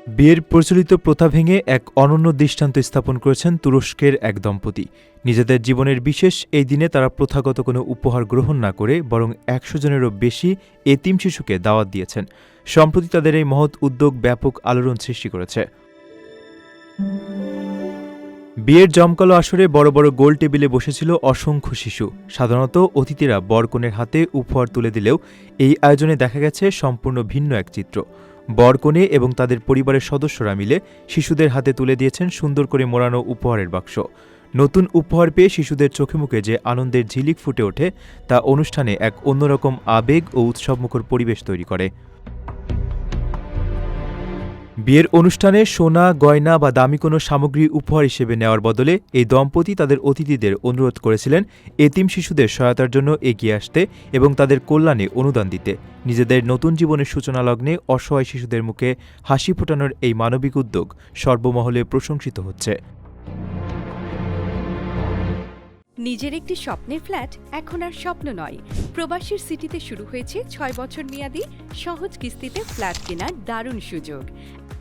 বিয়ের প্রচলিত প্রথা ভেঙে এক অনন্য দৃষ্টান্ত স্থাপন করেছেন তুরস্কের এক দম্পতি। নিজেদের জীবনের বিশেষ এই দিনে তারা প্রথাগত কোনো উপহার গ্রহণ না করে বরং ১০০ জনেরও বেশি এতিম শিশুকে দাওয়াত দিয়েছেন। সম্প্রতি তাদের এই মহৎ উদ্যোগ ব্যাপক আলোড়ন সৃষ্টি করেছে। বিয়ের জমকালো আসরে বড় বড় গোল টেবিলে বসেছিল অসংখ্য শিশু। সাধারণত অতিথিরা বরকনের হাতে উপহার তুলে দিলেও এই আয়োজনে দেখা গেছে সম্পূর্ণ ভিন্ন এক চিত্র। বরকনে এবং তাদের পরিবারের সদস্যরা মিলে শিশুদের হাতে তুলে দিয়েছেন সুন্দর করে মোড়ানো উপহারের বাক্স। নতুন উপহার পেয়ে শিশুদের চোখে মুখে যে আনন্দের ঝিলিক ফুটে ওঠে তা অনুষ্ঠানে এক অন্যরকম আবেগ ও উৎসবমুখর পরিবেশ তৈরি করে। বিয়ের অনুষ্ঠানে সোনা, গয়না বা দামি কোনো সামগ্রী উপহার হিসেবে নেওয়ার বদলে এই দম্পতি তাদের অতিথিদের অনুরোধ করেছিলেন এতিম শিশুদের সহায়তার জন্য এগিয়ে আসতে এবং তাদের কল্যাণে অনুদান দিতে। নিজেদের নতুন জীবনের সূচনা লগ্নে অসহায় শিশুদের মুখে হাসি ফোটানোর এই মানবিক উদ্যোগ সর্বমহলে প্রশংসিত হচ্ছে। নিজের একটি স্বপ্নের ফ্ল্যাট এখন আর স্বপ্ন নয়। প্রবাসীর সিটিতে শুরু হয়েছে ৬ বছর মেয়াদী সহজ কিস্তিতে ফ্ল্যাট কেনার দারুণ সুযোগ।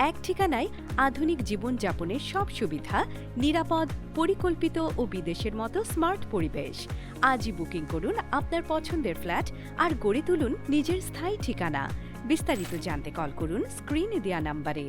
এক ঠিকানায় আধুনিক জীবনযাপনের সব সুবিধা, নিরাপদ, পরিকল্পিত ও বিদেশের মতো স্মার্ট পরিবেশ। আজই বুকিং করুন আপনার পছন্দের ফ্ল্যাট আর গড়ে তুলুন নিজের স্থায়ী ঠিকানা। বিস্তারিত জানতে কল করুন স্ক্রিনে দেওয়া নাম্বারে।